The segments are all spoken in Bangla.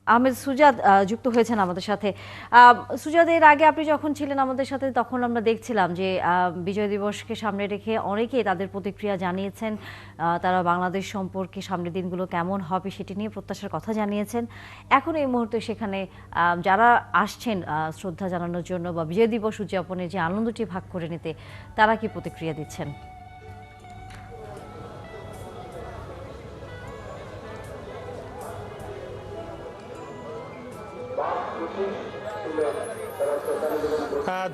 আহমেদ সুজাদ যুক্ত হয়েছেন আমাদের সাথে। সুজাদ, এর আগে আপনি যখন ছিলেন আমাদের সাথে তখন আমরা দেখছিলাম যে বিজয় দিবসকে সামনে রেখে অনেকেই তাদের প্রতিক্রিয়া জানিয়েছেন। তারা বাংলাদেশ সম্পর্কে সামনের দিনগুলো কেমন হবে সেটি নিয়ে প্রত্যাশার কথা জানিয়েছেন। এখন এই মুহূর্তে সেখানে যারা আসছেন শ্রদ্ধা জানানোর জন্য বা বিজয় দিবস উদযাপনে যে আনন্দটি ভাগ করে নিতে, তারা কি প্রতিক্রিয়া দিচ্ছেন?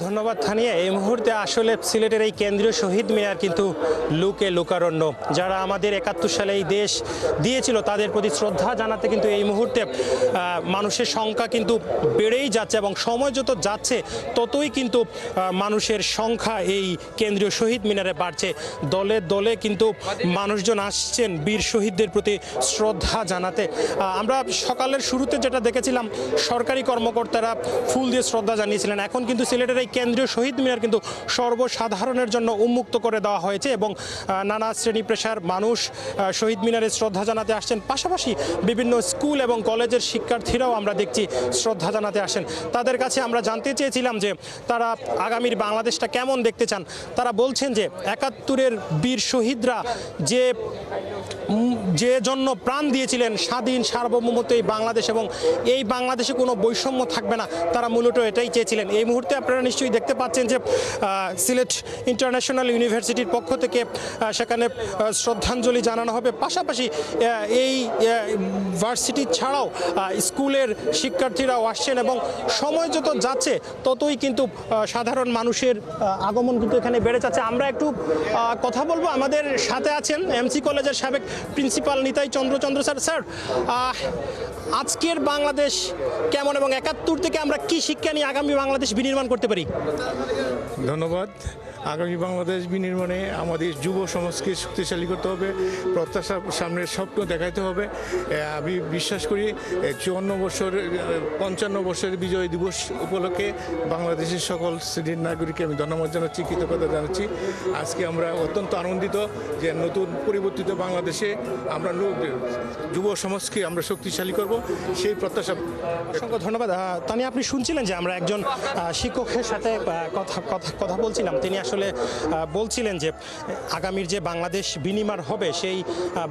ধন্যবাদ থানিয়া। এই মুহূর্তে আসলে সিলেটের এই কেন্দ্রীয় শহীদ মিনার কিন্তু লুকে লোকারণ্য। যারা আমাদের ৭১ সালে এই দেশ দিয়েছিল তাদের প্রতি শ্রদ্ধা জানাতে কিন্তু এই মুহূর্তে মানুষের সংখ্যা কিন্তু বেড়েই যাচ্ছে, এবং সময় যত যাচ্ছে ততই কিন্তু মানুষের সংখ্যা এই কেন্দ্রীয় শহীদ মিনারে বাড়ছে। দলে দলে কিন্তু মানুষজন আসছেন বীর শহীদদের প্রতি শ্রদ্ধা জানাতে। আমরা সকালের শুরুতে যেটা দেখেছিলাম, সরকারি কর্মকর্তারা ফুল দিয়ে শ্রদ্ধা জানিয়েছিলেন। এখন কিন্তু সিলেটের এই কেন্দ্রীয় শহীদ মিনার কিন্তু সর্বসাধারণের জন্য উন্মুক্ত করে দেওয়া হয়েছে, এবং নানা শ্রেণী পেশার মানুষ শহীদ মিনারে শ্রদ্ধা জানাতে আসছেন। পাশাপাশি বিভিন্ন স্কুল এবং কলেজের শিক্ষার্থীরাও আমরা দেখছি শ্রদ্ধা জানাতে আসেন। তাদের কাছে আমরা জানতে চেয়েছিলাম যে তারা আগামীর বাংলাদেশটা কেমন দেখতে চান। তারা বলছেন যে ৭১-এর বীর শহীদরা যে জন্য প্রাণ দিয়েছিলেন স্বাধীন সার্বভৌমত্ব এই বাংলাদেশ, এবং এই বাংলাদেশে কোনো বৈষম্য থাকবে না, তারা মূলত এটাই চেয়েছিলেন। এই মুহূর্তে আপনারা নিশ্চয়ই দেখতে পাচ্ছেন যে সিলেট ইন্টারন্যাশনাল ইউনিভার্সিটির পক্ষ থেকে সেখানে শ্রদ্ধাঞ্জলি জানানো হবে। পাশাপাশি এই ভার্সিটি ছাড়াও স্কুলের শিক্ষার্থীরাও আসছেন, এবং সময় যত যাচ্ছে ততই কিন্তু সাধারণ মানুষের আগমন কিন্তু এখানে বেড়ে যাচ্ছে। আমরা একটু কথা বলবো। আমাদের সাথে আছেন এমসি কলেজের সাবেক প্রিন্সিপাল নিতাই চন্দ্র স্যার। স্যার, আজকের বাংলাদেশ কেমন, এবং ৭১ থেকে আমরা কি শিক্ষা নিয়ে আগামী বাংলাদেশ বিনির্মাণ করতে পারি? ধন্যবাদ। আগামী বাংলাদেশ বিনির্মাণে আমাদের যুব সমাজকে শক্তিশালী করতে হবে, প্রত্যাশা সামনের স্বপ্ন দেখাইতে হবে। আমি বিশ্বাস করি ৫৫ বছরের বিজয় দিবস উপলক্ষে বাংলাদেশের সকল শ্রেণীর নাগরিককে আমি ধন্যবাদ জানাচ্ছি, কৃতজ্ঞতা জানাচ্ছি। আজকে আমরা অত্যন্ত আনন্দিত যে নতুন পরিবর্তিত বাংলাদেশে আমরা যুব সমাজকে আমরা শক্তিশালী করব, সেই প্রত্যাশা। অসংখ্য ধন্যবাদ। তানি, আপনি শুনছিলেন যে আমরা একজন শিক্ষকের সাথে কথা বলছিলাম। তিনি আসলে বলছিলেন যে আগামীর যে বাংলাদেশ বিনির্মাণ হবে সেই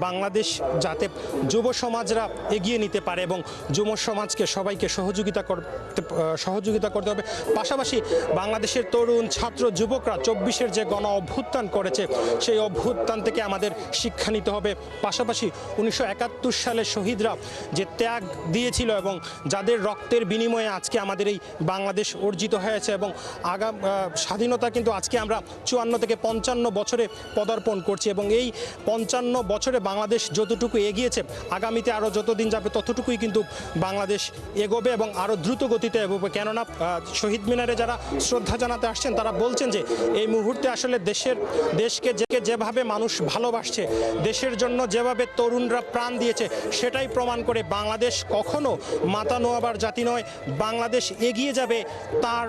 বাংলাদেশ যাতে যুব সমাজরা এগিয়ে নিতে পারে, এবং যুব সমাজকে সবাইকে সহযোগিতা করতে হবে। পাশাপাশি বাংলাদেশের তরুণ ছাত্র যুবকরা ২৪-এর যে গণ অভ্যুত্থান করেছে সেই অভ্যুত্থান থেকে আমাদের শিক্ষা নিতে হবে। পাশাপাশি ১৯৭১ সালে শহীদরা যে ত্যাগ দিয়েছিল এবং যাদের রক্তের বিনিময়ে আজকে আমাদের এই বাংলাদেশ অর্জিত হয়েছে, এবং স্বাধীনতা কিন্তু আজকে আমরা ৫৪ থেকে ৫৫ বছরে পদার্পণ করছি, এবং এই ৫৫ বছরে বাংলাদেশ যতটুকু এগিয়েছে আগামীতে আরও যতদিন যাবে ততটুকুই কিন্তু বাংলাদেশ এগোবে, এবং আরও দ্রুত গতিতে এগোবে। কেননা শহীদ মিনারে যারা শ্রদ্ধা জানাতে আসছেন তারা বলছেন যে এই মুহূর্তে আসলে দেশকে যেভাবে মানুষ ভালোবাসছে, দেশের জন্য যেভাবে তরুণরা প্রাণ দিয়েছে, সেটাই প্রমাণ করে বাংলাদেশ কখনো মাথা নোয়াবার জাতি নয়। বাংলাদেশ এগিয়ে যাবে, তার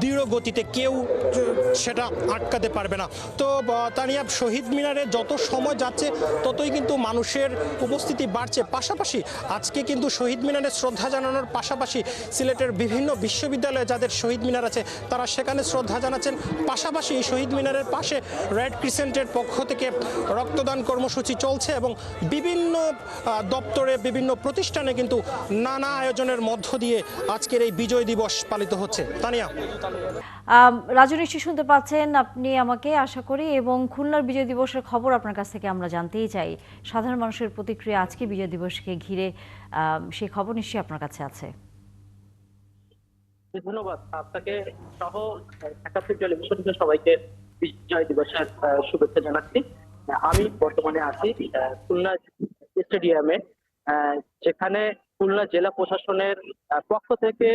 দৃঢ় গতিতে কেউ সেটা আটকাতে পারবে না। তো তানিয়া, শহীদ মিনারে যত সময় যাচ্ছে ততই কিন্তু মানুষের উপস্থিতি বাড়ছে। পাশাপাশি আজকে কিন্তু শহীদ মিনারে শ্রদ্ধা জানানোর পাশাপাশি সিলেটের বিভিন্ন বিশ্ববিদ্যালয়ে যাদের শহীদ মিনার আছে তারা সেখানে শ্রদ্ধা জানাচ্ছেন। পাশাপাশি এই শহীদ মিনারের পাশে রেড ক্রিসেন্টের পক্ষ থেকে রক্তদান কর্মসূচি চলছে, এবং বিভিন্ন দপ্তরে বিভিন্ন প্রতিষ্ঠানে কিন্তু নানা আয়োজনের মধ্য দিয়ে আজকের এই বিজয় দিবস পালিত হচ্ছে। তানিয়া। রাজু, নিশ্চয়ই শুনতে পাচ্ছেন আপনি আমাকে, আশা করি, এবং খুলনার বিজয় দিবসের খবর আপনার কাছ থেকে আমরা জানতেই চাই। সাধারণ মানুষের প্রতিক্রিয়া আজকে বিজয় দিবসকে ঘিরে, সেই খবর নিশ্চয়ই আপনার কাছে আছে। ধন্যবাদ আপনাকে সহ ৭১ টেলিভিশন থেকে সবাইকে বিজয় দিবসের শুভেচ্ছা জানাচ্ছি। আমি বর্তমানে আছি খুলনা স্টেডিয়ামে, যেখানে খুলনা জেলা প্রশাসনের পক্ষ থেকে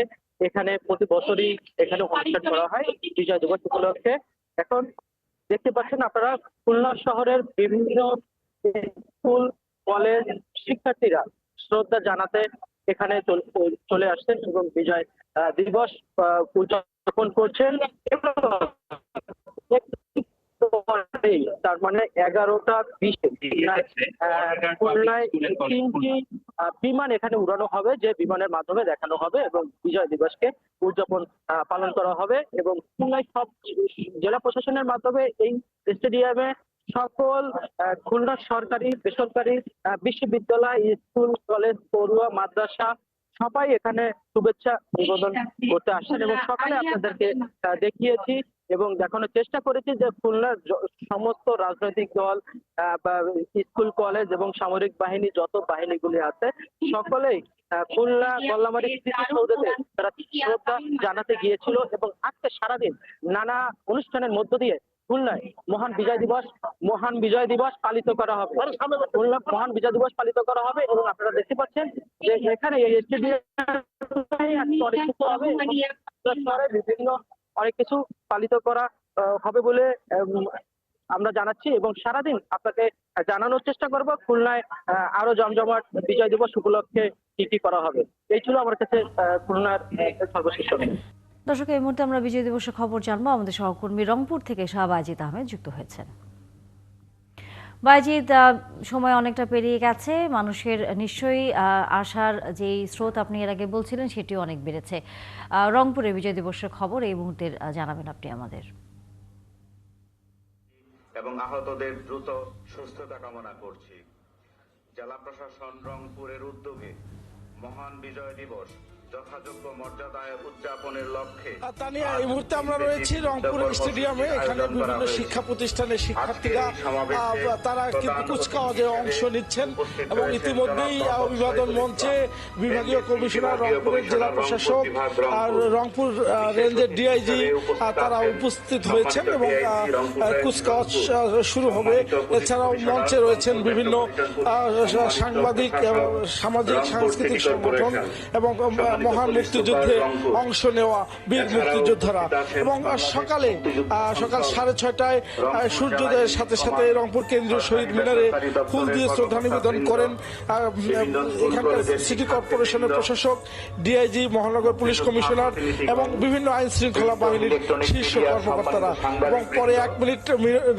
এখানে প্রতি বছরই এখানে অনুষ্ঠান করা হয় বিজয় দিবস উপলক্ষে। এখন দেখতে পাচ্ছেন আপনারা খুলনা শহরের বিভিন্ন স্কুল কলেজ শিক্ষার্থীরা শ্রদ্ধা জানাতে এখানে চলে আসছেন এবং বিজয় দিবস উদযাপন করছেন। তার মানে ১১টা ২০ খুলনায় ৩টি বিমান এখানে উড়ানো হবে, যে বিমানের মাধ্যমে দেখানো হবে এবং বিজয় দিবসকে উদযাপন পালন করা হবে। এবং খুলনায় সব জেলা প্রশাসনের মাধ্যমে এই স্টেডিয়ামে সকল খুলনা সরকারি বেসরকারি বিশ্ববিদ্যালয়, স্কুল, কলেজ, পড়ুয়া, মাদ্রাসা সবাই এখানে শুভেচ্ছা নিবেদন করতে আসছেন। এবং সকালে আপনাদেরকে দেখিয়েছি এবং দেখানোর চেষ্টা করেছি যে খুলনার সমস্ত রাজনৈতিক দল বা স্কুল, কলেজ এবং সামরিক বাহিনী, যত বাহিনীগুলি আছে সকলেই খুলনা গোল্লামারী স্মৃতিসৌধে তারা শ্রদ্ধা জানাতে গিয়েছিল। এবং আজকে সারাদিন নানা অনুষ্ঠানের মধ্য দিয়ে খুলনায় মহান বিজয় দিবস পালিত করা হবে। খুলনা মহান বিজয় দিবস পালিত করা হবে এবং আপনারা দেখতে পাচ্ছেন যে এখানে এই স্টেডিয়ামে অনেক কিছু হবে, শহরে বিভিন্ন অনেক কিছু পালিত করা হবে বলে আমরা জানাচ্ছি। এবং সারাদিন আপনাকে জানানোর চেষ্টা করব খুলনায় আরো জমজমাট বিজয় দিবস উপলক্ষে কি কি করা হবে। এই ছিল আমার কাছে খুলনার সর্বশেষ খবর। দর্শক, এই মুহূর্তে আমরা বিজয় দিবসের খবর জানবো। আমাদের সহকর্মী রংপুর থেকে শাহ বাজিদ আহমেদ যুক্ত হয়েছেন। বাজিদ, সময় অনেকটা পেরিয়ে গেছে, মানুষের নিশ্চয়ই আসার যে স্রোত আপনি এর আগে বলছিলেন সেটিও অনেক বেড়েছে। রংপুরে বিজয় দিবসের খবর এই মুহূর্তে জানাবেন আপনি আমাদের। এবং আহতদের দ্রুত সুস্থতা কামনা করছি। জেলা প্রশাসন রংপুরের উদ্যোগে মহান বিজয় দিবস যথাযোগ্য মর্যাদায় উদযাপনের লক্ষ্যে তানিয়া, এই মুহূর্তে আমরা রয়েছি রংপুরের স্টেডিয়ামে। এখানে বিভিন্ন শিক্ষা প্রতিষ্ঠানের শিক্ষার্থীরা তারা কিন্তু কুচকাওয়াজে অংশ নিচ্ছেন এবং ইতিমধ্যেই অভিবাদন মঞ্চে বিভাগীয় কমিশনার, রংপুরের জেলা প্রশাসক আর রংপুর রেঞ্জের ডিআইজি তারা উপস্থিত হয়েছেন এবং কুচকাওয়াজ শুরু হবে। এছাড়াও মঞ্চে রয়েছেন বিভিন্ন সাংবাদিক, সামাজিক সাংস্কৃতিক সংগঠন এবং মহান মুক্তিযুদ্ধে অংশ নেওয়া বীর মুক্তিযোদ্ধারা। এবং সকাল 6:30টায় সূর্যোদয়ের সাথে সাথে রংপুর কেন্দ্রীয় শহীদ মিনারে ফুল দিয়ে শ্রদ্ধা নিবেদন করেন এখানকার সিটি কর্পোরেশনের প্রশাসক, ডিআইজি, মহানগর পুলিশ কমিশনার এবং বিভিন্ন আইন শৃঙ্খলা বাহিনীর শীর্ষ কর্মকর্তারা। এবং পরে 1 মিনিট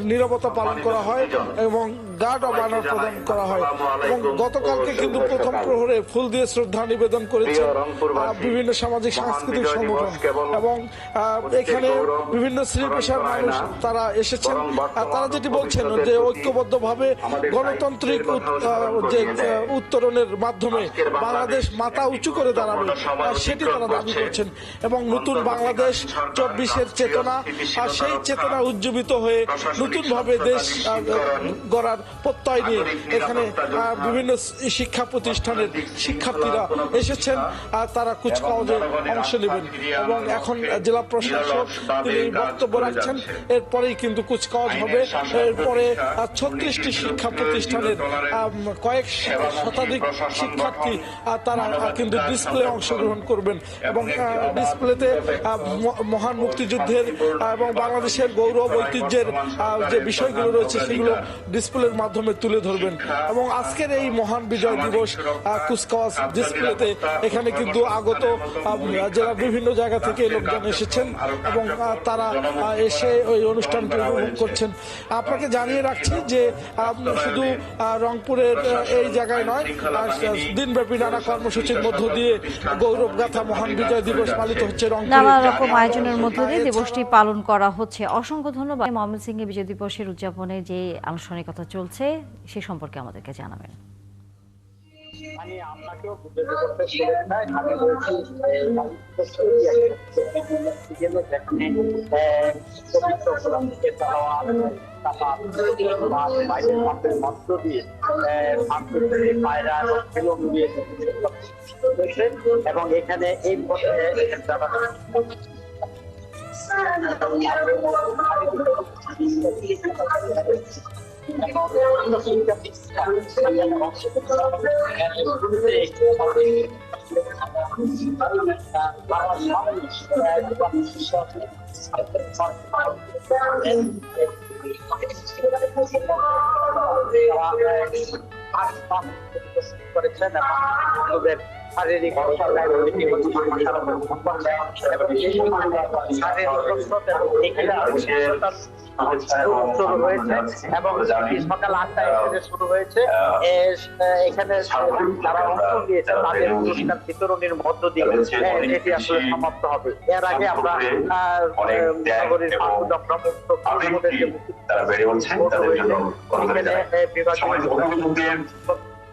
নীরবতা পালন করা হয় এবং গার্ড অব অনার প্রদান করা হয়। এবং গতকালকে কিন্তু প্রথম প্রহরে ফুল দিয়ে শ্রদ্ধা নিবেদন করেছেন বিভিন্ন সামাজিক সাংস্কৃতিক সংগঠন এবং এখানে বিভিন্ন শ্রেণী পেশার মানুষ তারা এসেছেন। তারা যেটি বলছেন যে ঐক্যবদ্ধভাবে গণতান্ত্রিক যে উত্তরণের মাধ্যমে বাংলাদেশ মাথা উঁচু করে দাঁড়াবে সেটি তারা দাবি করছেন। এবং নতুন বাংলাদেশ 24-এর চেতনা, সেই চেতনা উজ্জীবিত হয়ে নতুনভাবে দেশ গড়ার প্রত্যয় নিয়ে এখানে বিভিন্ন শিক্ষা প্রতিষ্ঠানের শিক্ষার্থীরা এসেছেন। তারা কুচকাওয়াজে অংশ নেবেন এবং এখন জেলা প্রশাসক তিনি বক্তব্য রাখছেন। এরপরেই কিন্তু কুচকাওয়াজ হবে। এরপরে 36টি শিক্ষা প্রতিষ্ঠানের কয়েক শতাধিক শিক্ষার্থী তারা কিন্তু ডিসপ্লে অংশগ্রহণ করবেন এবং ডিসপ্লেতে মহান মুক্তিযুদ্ধের এবং বাংলাদেশের গৌরব ঐতিহ্যের যে বিষয়গুলো রয়েছে সেগুলো ডিসপ্লের মাধ্যমে তুলে ধরবেন। এবং আজকের এই মহান বিজয় দিবস কুচকাওয়াজ ডিসপ্লেতে এখানে কিন্তু আগত জেলার বিভিন্ন জায়গা থেকে লোকজন এসেছেন এবং তারা এসে ওই অনুষ্ঠানটি উপভোগ করছেন। আপনাকে জানিয়ে রাখছি যে শুধু রংপুরের এই জায়গায় নয়, দিনব্যাপী নানা কর্মসূচির মধ্য দিয়ে গৌরব গাথা মহান বিজয় দিবস পালিত হচ্ছে রংপুরে। নানা রকম আয়োজনের মধ্য দিয়ে দিবসটি পালন করা হচ্ছে। অসংখ্য ধন্যবাদ। ময়মনসিংহে বিজয় দিবসের উদযাপনে যে আনুষ্ঠানিকতা চলছে সে সম্পর্কে আমাদেরকে জানাবেন। আমি আপনাকেও বুঝতে করতে শুভেচ্ছা। আমি বলছি মধ্য দিয়ে পায়রা এবং এখানে এই করেছেন এবং শারীরিক এবং এই সময় শারীরিক কসরত এবং শুরু হয়েছে এবং সকাল 8টায় এখানে শুরু হয়েছে। এখানে যারা অংশ নিয়েছে তাদের পুরস্কার বিতরণের মধ্য দিয়ে এটি আসলে সমাপ্ত হবে। এর আগে আমরা নগরীর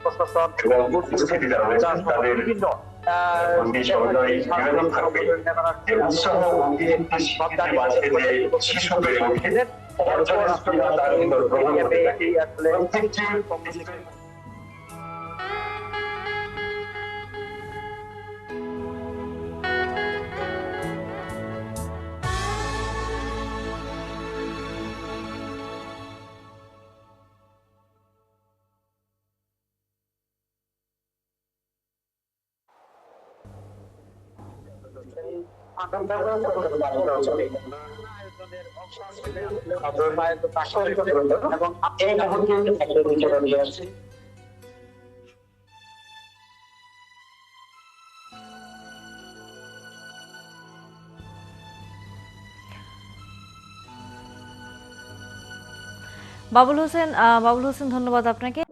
প্রশাসন বিভিন্ন বাবুল হোসেন, ধন্যবাদ আপনাকে।